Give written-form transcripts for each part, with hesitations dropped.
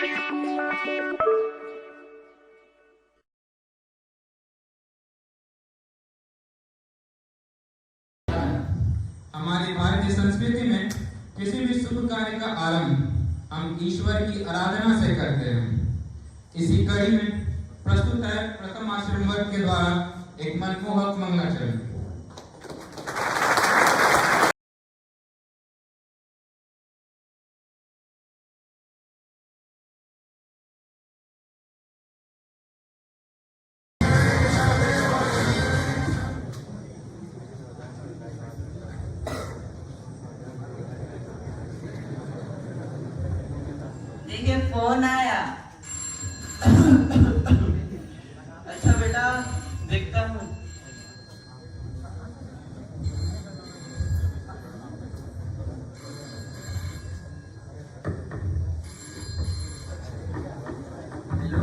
हमारी भारतीय संस्कृति में किसी भी शुभ कार्य का आरंभ हम ईश्वर की आराधना से करते हैं। इसी कड़ी में प्रस्तुत है प्रथम आश्रम वर्ग के द्वारा एक मनमोहक मंगलाचरण। देखिए फोन आया। अच्छा बेटा देखता हूँ। हेलो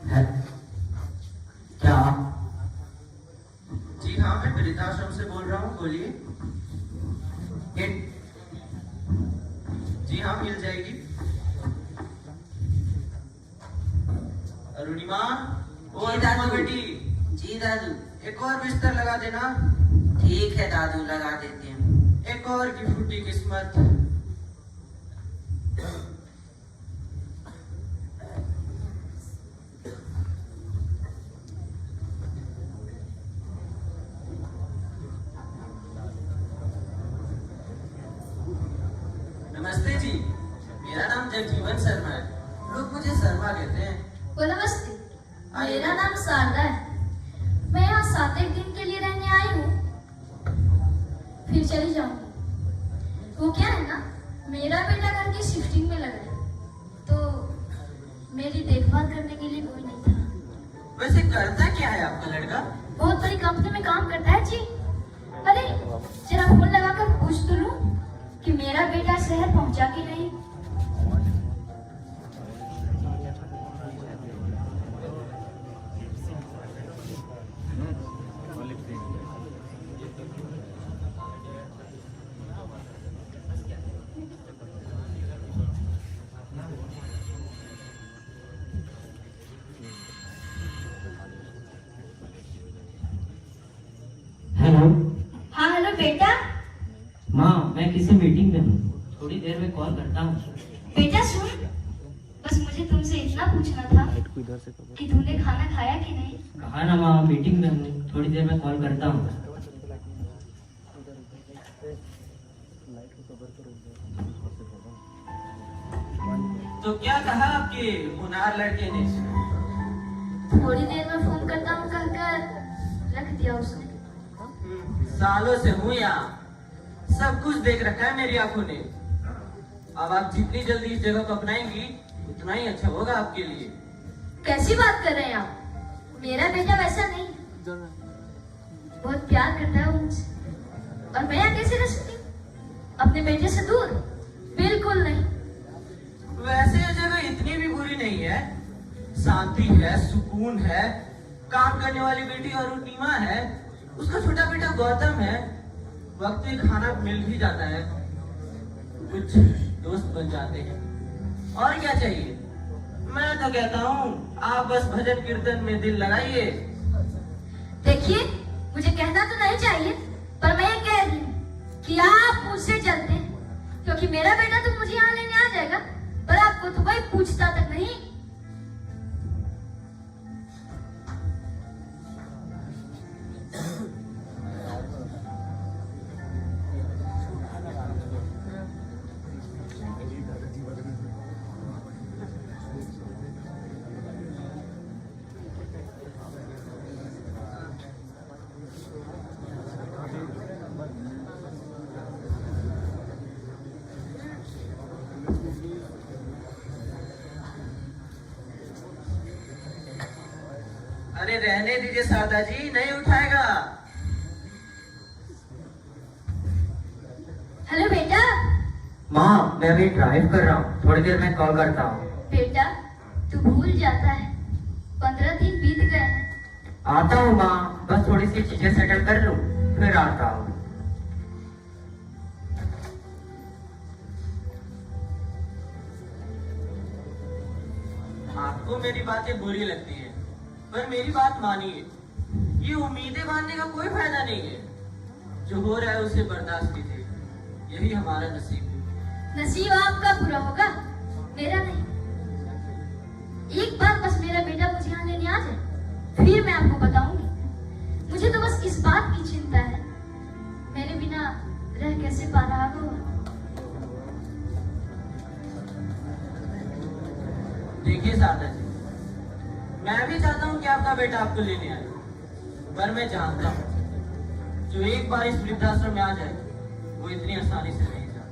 है क्या? जी हाँ, मैं वृद्धाश्रम से बोल रहा हूँ, बोलिए। जी हाँ, मिल जाएगी। अरुणिमा, ओ अरुणिमा बेटी। जी दादू। एक और बिस्तर लगा देना। ठीक है दादू, लगा देती हूँ। एक और की फूटी किस्मत। नमस्ते जी, मेरा नाम जगजीवन शर्मा है। लोग मुझे शर्मा कहते हैं। नमस्ते, मेरा नाम शारदा है। मैं यहाँ 7 दिन के लिए रहने आई हूँ, फिर चली जाऊंगी। वो क्या है ना, मेरा बेटा घर की शिफ्टिंग में लगा है, तो मेरी देखभाल करने के लिए कोई नहीं था। वैसे करता क्या है आपका लड़का? बहुत बड़ी कंपनी में काम करता है जी। अरे जरा फोन लगाकर पूछ तो लूं कि मेरा बेटा शहर पहुंचा कि नहीं। हेलो। हाँ हेलो बेटा। माँ, मैं किसी मीटिंग में हूँ, थोड़ी देर में कॉल करता हूँ। बेटा सुन, बस मुझे तुमसे इतना पूछना था कि तूने खाना खाया कि नहीं। कहा ना माँ, मीटिंग में हूँ, थोड़ी देर में कॉल करता हूँ। तो क्या कहा आपके होनहार लड़के ने? थोड़ी देर में फोन करता हूँ कहकर रख दिया उसने। सालों से हूँ यहाँ, सब कुछ देख रखा है मेरी आंखों ने। अब आप जितनी जल्दी इस जगह को अपनाएंगी उतना ही अच्छा होगा आपके लिए। कैसी बात कर रहे हैं आप? मेरा बेटा वैसा नहीं, बहुत प्यार करता है वो मुझसे। और मैं यहाँ कैसे रह सकती हूँ अपने बेटे से दूर? बिल्कुल नहीं। वैसे ये जगह इतनी भी बुरी नहीं है, शांति है, सुकून है, काम करने वाली बेटी अरुणिमा है, उसका छोटा बेटा गौतम है, वक्त पे खाना मिल भी जाता है, कुछ दोस्त बन जाते हैं, और क्या चाहिए? मैं तो कहता हूँ आप बस भजन कीर्तन में दिल लगाइए। देखिए, मुझे कहना तो नहीं चाहिए, पर मैं ये कह रही हूँ कि आप मुझसे चलते हैं, क्योंकि मेरा बेटा तो मुझे यहाँ लेने आ जाएगा, पर आपको तो कोई पूछता तक नहीं। अरे रहने दीजिए शारदा जी, नहीं उठाएगा। हेलो बेटा। माँ, मैं अभी ड्राइव कर रहा हूँ, थोड़ी देर में कॉल करता हूँ। बेटा तू भूल जाता है, 15 दिन बीत गए हैं। आता हूँ माँ, बस थोड़ी सी चीजें सेटल कर लूँ, फिर आता हूँ। सबको मेरी बातें बुरी लगती है, पर मेरी बात मानिए, ये उम्मीदें बांधने का कोई फायदा नहीं है। जो हो रहा है उसे बर्दाश्त कीजिए, यही हमारा नसीब है। नसीब आपका पूरा होगा, मेरा नहीं। एक बार बस मेरा बेटा मुझे यहाँ लेने आ जाए, फिर मैं आपको बताऊंगी। मुझे तो बस इस बात की चिंता है, मेरे बिना रह कैसे पा रहा होगा। देखिए शारदा जी, मैं भी चाहता हूँ कि आपका बेटा आपको लेने आए, पर मैं जानता हूँ जो एक बार इस वृद्धाश्रम में आ जाए वो इतनी आसानी से नहीं जाता।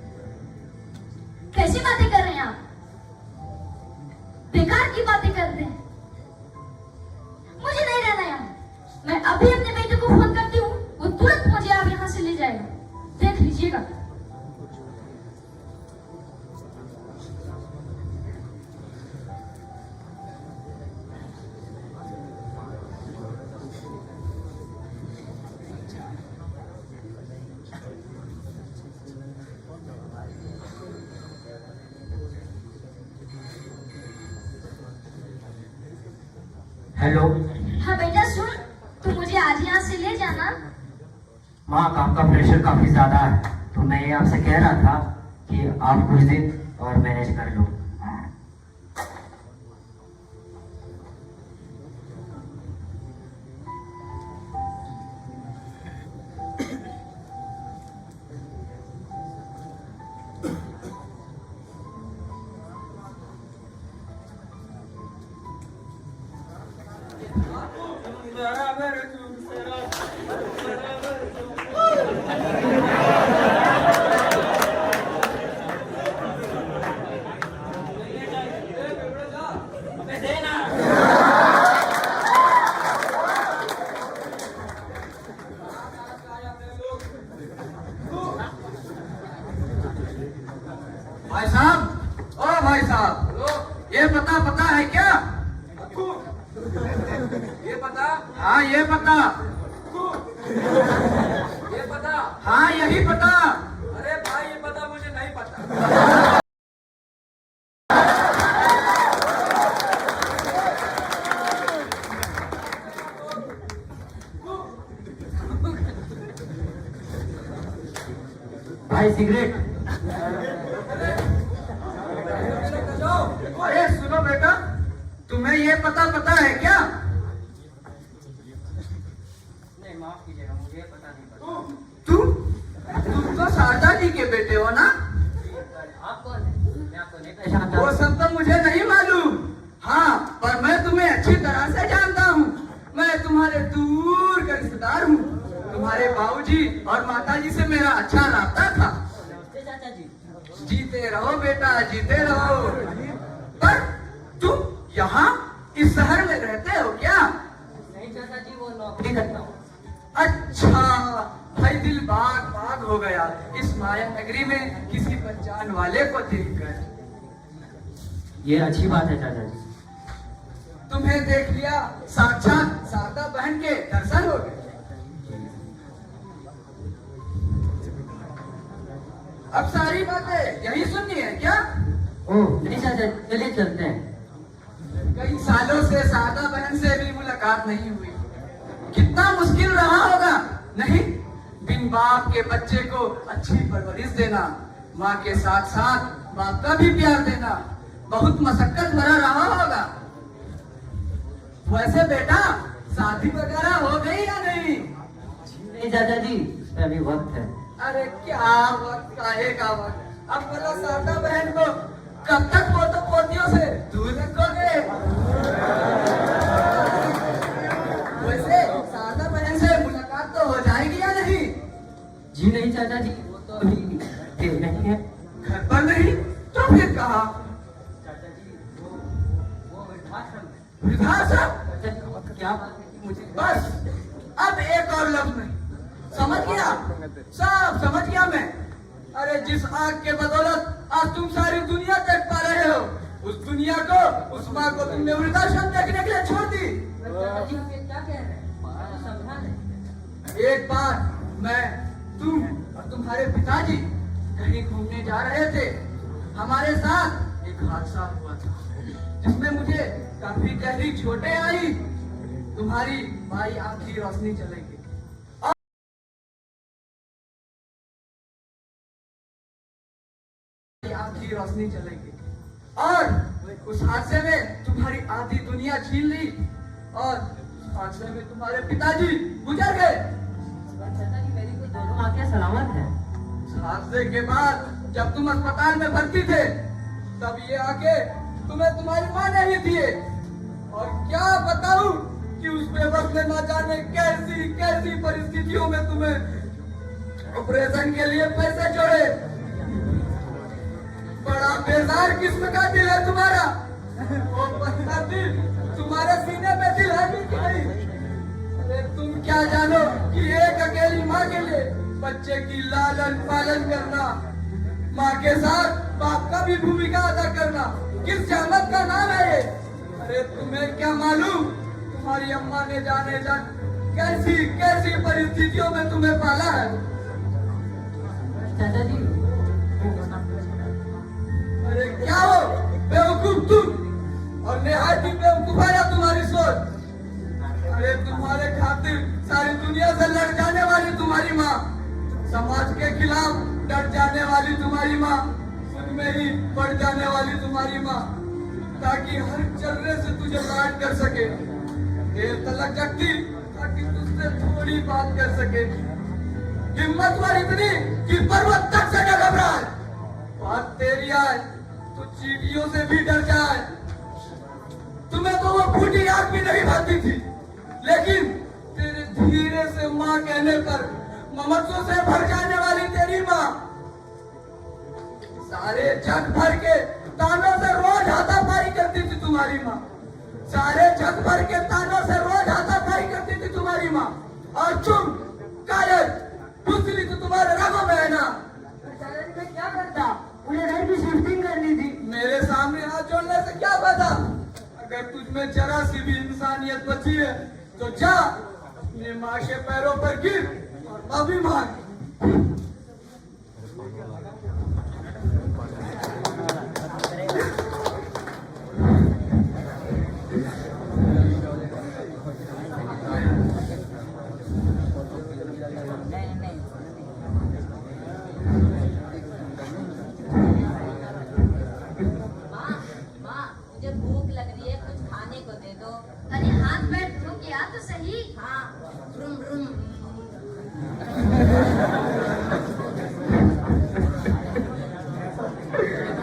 कैसी बातें कर रहे हैं आप? बेकार की बातें करते हैं। मुझे नहीं रहना यहाँ। मैं अभी अपने बेटे को फोन करती हूँ, वो तुरंत मुझे आप यहाँ से ले जाएगा, देख लीजिएगा। हेलो हाँ बेटा सुन, तू मुझे आज यहाँ से ले जाना। माँ, काम का प्रेशर काफी ज्यादा है, तो मैं ये आपसे कह रहा था कि आप कुछ दिन और मैनेज कर लो। भाई साहब, ओ भाई साहब, ये पता है क्या? ये पता? हाँ ये पता। ये पता? हाँ यही पता। अरे भाई ये पता मुझे नहीं पता। भाई सिगरेट। अरे सुनो बेटा, तुम्हें ये पता है क्या? नहीं, माफ कीजिएगा, मुझे पता नहीं पता। तुम तो शारदा जी के बेटे हो ना? आप कौन है? मैं आपको नहीं पहचानता। वो सब तो मुझे नहीं मालूम। हाँ, पर मैं तुम्हें अच्छी तरह से जानता हूँ। मैं तुम्हारे दूर का रिश्तेदार हूँ। तुम्हारे बाबूजी और माताजी से मेरा अच्छा रास्ता था। नमस्ते चाचा जी। जीते रहो बेटा, जीते रहो। पर तुम यहाँ इस शहर में रहते हो क्या? नहीं चाचा जी, वो नौकरी करता हूँ। अच्छा, भाई दिल बाग हो गया इस माया नगरी में किसी पहचान वाले को देखकर। ये अच्छी बात है चाचा जी। तुम्हें देख लिया, साक्षात शारदा बहन के दर्शन हो गए। अब सारी बातें यही सुननी है क्या? ओह नहीं चाचा, चलिए चलते हैं। कई सालों से शारदा बहन से भी मुलाकात नहीं हुई। कितना मुश्किल रहा होगा, नहीं? बिन बाप के बच्चे को अच्छी परवरिश देना, माँ के साथ साथ बाप का भी प्यार देना बहुत मशक्कत भरा रहा होगा। वैसे बेटा, शादी वगैरह हो गई या नहीं? नहीं चाचा जी, इसमें अभी वक्त है। अरे क्या वक्त, काहे का वक्त? अब बोला शारदा बहन को कब तक पोतो पोतियों से दूर रखोगे? वैसे शारदा बहन से मुलाकात तो हो जाएगी या नहीं? जी नहीं चाचा जी, वो तो अभी देर नहीं है। घर पर नहीं तो फिर कहा? चाचा जी, वो वृद्धाश्रम है। वृद्धाश्रम? चाचा जी, क्या बात है मुझे? बस अब एक और लफ्ज नहीं, समझ गया? सब समझ गया मैं। अरे जिस आग के बदौलत आज तुम सारी दुनिया देख पा रहे हो, उस दुनिया को, उस माँ को तुमने वृद्धाश्रम देखने के लिए छोड़ दी। चाचा जी, आप ये क्या कह रहे हैं? आप समझा नहीं। एक बार मैं, तुम और तुम्हारे पिताजी कहीं घूमने जा रहे थे। हमारे साथ एक हादसा हुआ था जिसमें मुझे काफी गहरी छोटे आई, तुम्हारी बाई आंख की रोशनी चलेगी। आंख की रोशनी चलेगी और उस हादसे में तुम्हारी आधी दुनिया छीन ली और उस हादसे में तुम्हारे पिताजी गुजर गए। चाचा जी, मेरी तो दोनों आंखें सलामत है। उस हादसे के बाद जब तुम अस्पताल में भर्ती थे तब ये आंखें तुम्हें तुम्हारी माँ ने ही दिए। और क्या बताऊं कि उस बेवक्त ने न जाने कैसी कैसी परिस्थितियों में तुम्हें ऑपरेशन के लिए पैसे जोड़े। बड़ा बेजार किस्म का दिल है तुम्हारा। वो पत्थर दिल तुम्हारे सीने में दिल है भी कि नहीं? अरे तुम क्या जानो कि एक अकेली माँ के लिए बच्चे की लालन पालन करना, माँ के साथ बाप का भी भूमिका अदा करना किस जहमत का नाम है ये? अरे तुम्हें क्या मालूम, तुम्हारी अम्मा ने जाने कैसी कैसी परिस्थितियों में तुम्हें पाला है। चाचा जी, अरे क्या हो बेवकूफ तुम, और निहायत ही बेवकूफाना तुम्हारी सोच। अरे तुम्हारे खातिर सारी दुनिया से लड़ जाने वाली तुम्हारी माँ, समाज के खिलाफ डट जाने वाली तुम्हारी माँ, खुद में ही बढ़ जाने वाली तुम्हारी माँ, ताकि हर चर्रे से तुझे लाड कर सके, देर तलक जगती ताकि तुझसे थोड़ी बात कर सके। हिम्मत वाली इतनी कि पर्वत तक से न घबराए, बात तेरी आए तो चींटियों से भी डर जाए। तुम्हें तो वो फूटी आग भी नहीं भाती थी, लेकिन तेरे धीरे से माँ कहने पर ममत्व से भर जाने वाली तेरी माँ सारे जग भर के तानों से रोज हाथापाई करती थी तुम्हारी माँ, सारे जग भर के तानों से रोज हाथापाई करती थी तुम्हारी माँ। और तुम कायर दूसरी तो तुम्हारे रगों में है ना। मैं क्या करता, उन्हें घर की शिफ्टिंग करनी थी। मेरे सामने हाथ जोड़ने से क्या फायदा? अगर तुझमें जरा सी भी इंसानियत बची है तो जा अपनी माँ के पैरों पर गिर और माफी मांग। मुझे भूख लग रही है, कुछ खाने को दे दो। अरे हाथ पैर धो के आ तो सही। हाँ, रुम रुम।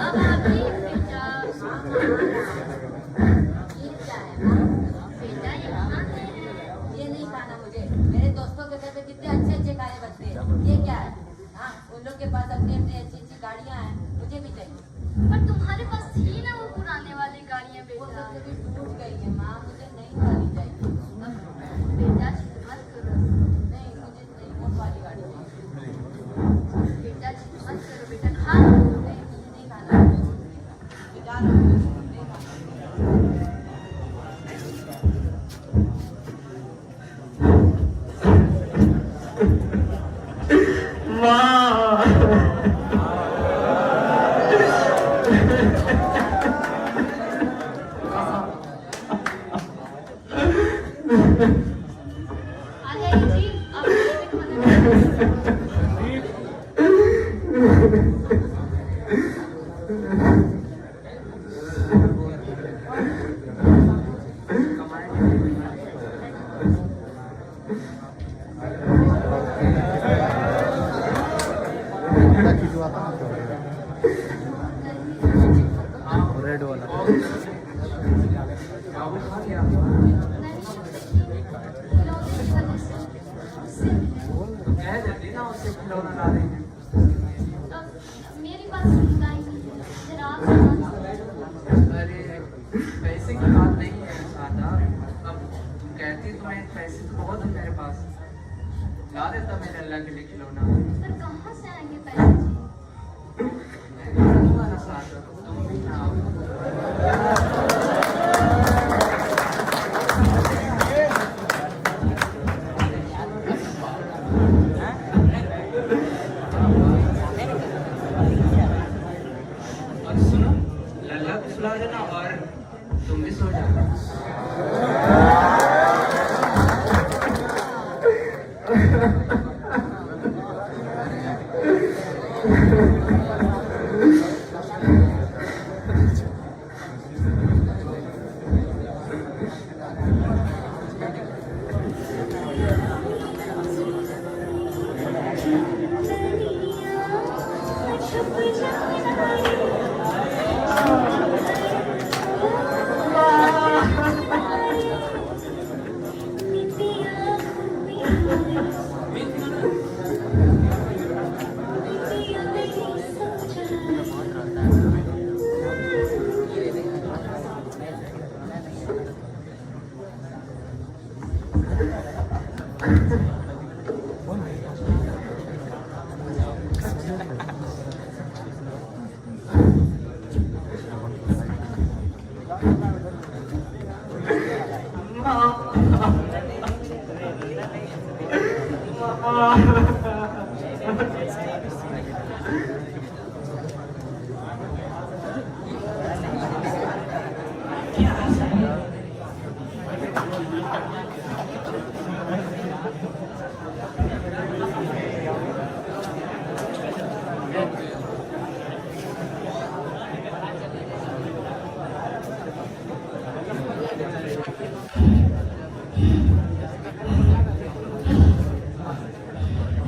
अब अभी बेटा, ये क्या है माँ? बेटा ये खाते हैं। ये नहीं खाना मुझे। मेरे दोस्तों के घर पे कितने अच्छे अच्छे खाने बनते हैं। ये क्या है? हाँ, उन लोग के पास अपनी अपनी अच्छी अच्छी गाड़ियाँ हैं, मुझे भी चाहिए। पर तुम्हारे पास थी ना वो पुराने वाली गाड़ियाँ वो बेटा। सब कभी टूट गई है माँ, मुझे नई वाली चाहिए। बेटा मत करो, नहीं, मुझे नई वो वाली गाड़ी चाहिए। बेटा मत करो बेटा, खा लो। नहीं, मुझे नहीं खाना। जा रहा हूँ, नहीं खाना। आ जाइए जी, आप खाना रेड वाला कह देती ना उससे खिलौना ला देंगे। मेरे पास टाइम नहीं है, जरा आप सुना। अरे पैसे की बात नहीं है सादा, अब तुम कहती तो मैं पैसे तो बहुत है मेरे पास, ला देता मेरे अल्लाह के लिए खिलौना। पर कहाँ से आएंगे पैसे जी? मैं दूंगा ना सादा, तुम भी ना आओ। और सुनो, लल्ला को सुला देना और तुम भी सो जाओ।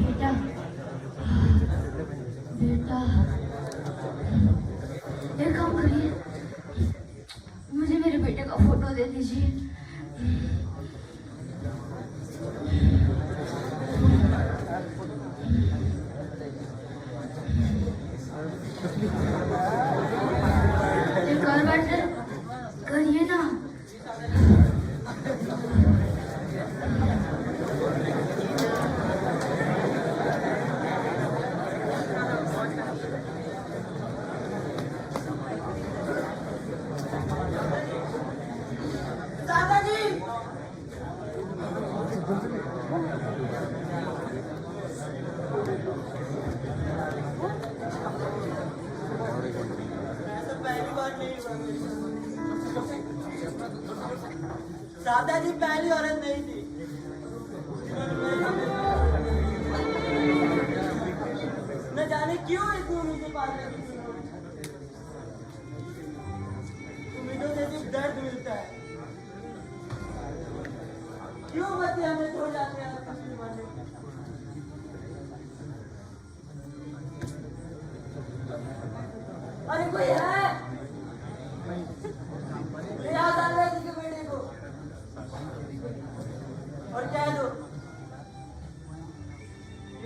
बेटा बेटा एक काम करिए, मुझे मेरे बेटे का फोटो दे दीजिए। एक और बात है, करिए ना। दादाजी, दादाजी पहली औरत नहीं थी। न जाने क्यों इतनी उनके पास रहती थी। उम्मीदों से सिर्फ दर्द मिलता है। क्यों बच्चे हमें छोड़ जाते हैं अपनी मर्जी से? अरे कोई है? ले आओ दादाजी के बेटे को और कह दो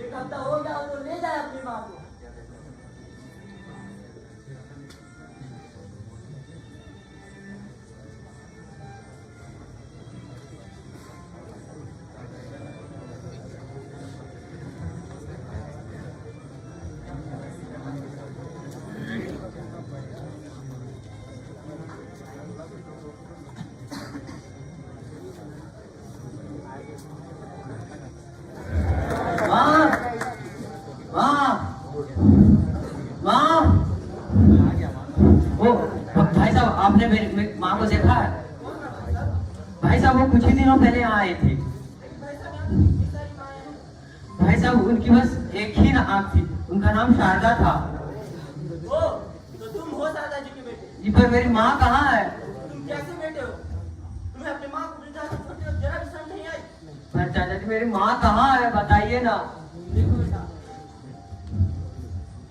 एक हफ्ता हो गया तो ले जाए अपनी माँ को। भाई साहब आपने मेरी माँ को देखा है? भाई साहब वो कुछ ही दिनों पहले यहाँ आई थी। भाई साहब उनकी बस एक ही ना आँख थी, उनका नाम शारदा था। ओ, तो तुम हो दादाजी के बेटे? जी पर मेरी माँ कहाँ है? तुम कैसे बेटे हो? तुम्हें अपनी माँ को वृद्धाश्रम छोड़ते वक्त जरा भी शर्म नहीं आई? पर चाचा जी मेरी माँ कहाँ है बताइए ना। देखो बेटा,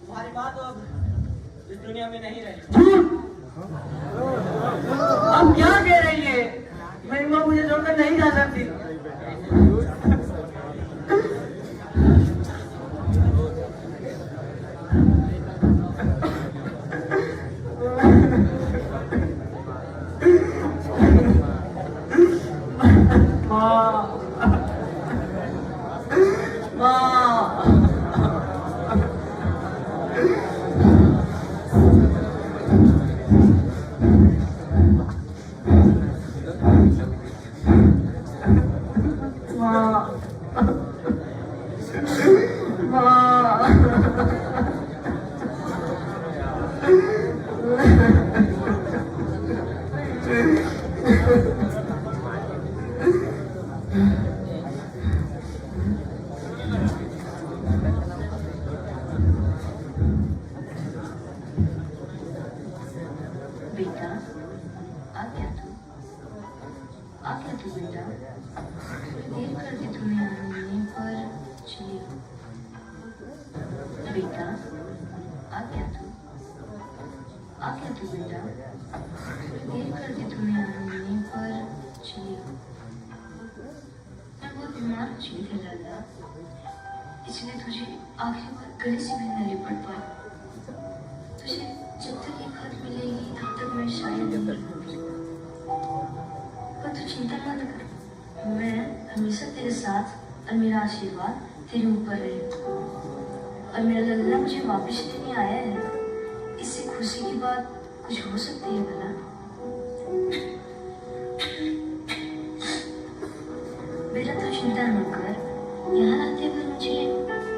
तुम्हारी माँ तो अब इस दुनिया में नहीं रही। झूठ! अब क्या कह रही है? मेरी माँ मुझे छोड़कर नहीं जा सकती। माँ बेटा आ गया तू बेटा, देर कर दी तूने आने पर चलिए। बेटा आ गया तू बेटा, देर कर दी तूने आने पर चलिए। मैं बहुत बीमार हो चुकी थी लाला, इसलिए तुझे आखिरी बार गले से भी न लिपट पाई। तुझे जब तक एक हाथ मिलेगी तब तक मैं शायद नहीं रहूंगी। पर तू चिंता मत कर, मैं हमेशा तेरे साथ और मेरा आशीर्वाद तेरे ऊपर रहेगा। और मेरा लल्ला मुझे वापस लेने आया है, इससे खुशी की बात कुछ हो सकती है भला? बेटा तू चिंता न कर, यहाँ रहते हुए मुझे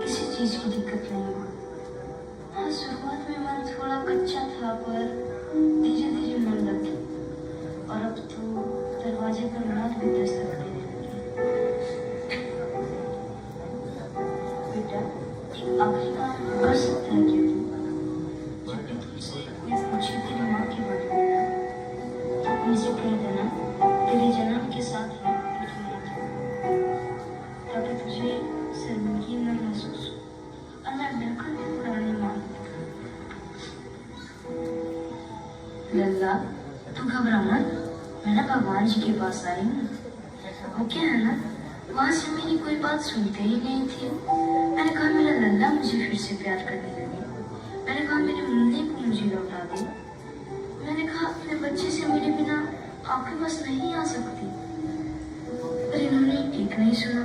किसी चीज की दिक्कत नहीं हुई। हाँ, शुरुआत में मन थोड़ा कच्चा था, पर धीरे धीरे मन लग गया और अब तो दरवाजे पर मौत भी दस्तक देने लगी। बेटा एक आखिरी काम कर सकता है क्या तू? जब भी तुमसे मुझे तेरी माँ के बारे में मिला तो मुझे कह देना तेरे जन्म के साथ ही ताकि तुझे शर्मिंदगी न महसूस हो। और मैं बिल्कुल भी पुरानी माँ लल्ला, तू घबरा मत, मैं ना भगवान जी के पास आई हूँ। वो क्या है ना, वहाँ से मेरी कोई बात सुनते ही नहीं थे। मैंने कहा मेरा लल्ला मुझे फिर से प्यार करने लगे। मैंने कहा मेरे मुन्ने को मुझे लौटा दे। मैंने कहा अपने बच्चे से मेरे बिना आपके पास नहीं आ सकती, पर इन्होंने एक नहीं सुना।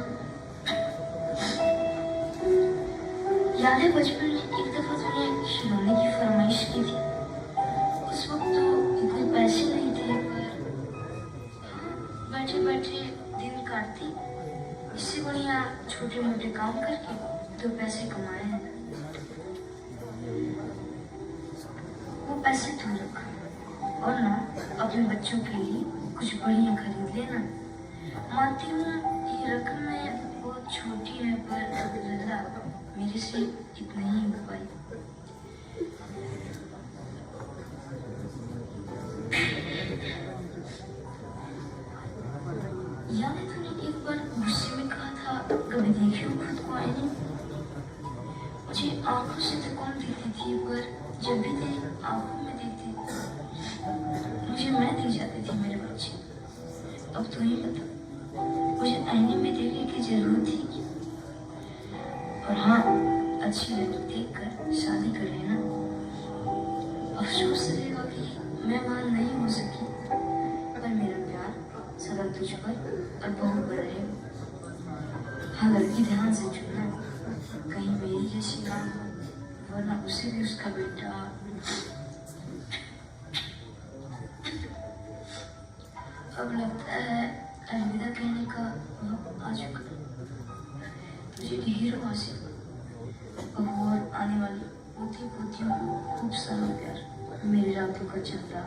याद है बचपन में एक दफा तूने खिलौने की फरमाइश की थी। उस वक्त तो कोई पैसे नहीं थे, पर बैठे बैठे दिन काटती, इससे बढ़िया छोटे मोटे काम करके तो पैसे कमाए हैं। वो पैसे तू रख और ना अपने बच्चों के लिए कुछ बढ़िया खरीद लेना। मानती हूँ ये रकम में बहुत छोटी है, पर लल्ला मेरे से इतना ही हो पाई। याद है तूने एक बार गुस्से में कहा था कभी देखियो खुद को आईने में? मुझे आंखों से तो कौन देखती थी, पर जब भी तेरी आंखों में देखती मुझे मैं दिख जाती थी मेरे बच्चे। अब तू ही बता, मुझे आईने में देखने की जरूरत थी क्या? और हाँ, अच्छी लड़की देखकर शादी कर लेना। अफसोस रहेगा कि मैं मां नहीं हो सकी, पर मेरा प्यार सदा तुझ पर और बहू पर रहेगा। हाँ, लड़की ध्यान से चुनना, कहीं मेरी जैसी ना हो, वरना उसे भी उसका बेटा। अब लगता है अलविदा कहने का वक्त आ चुका। मुझे ढेरों आशीर्वाद और आने वाली पोती पोतियों को खूब सारा प्यार, मेरी रातों का चंदा।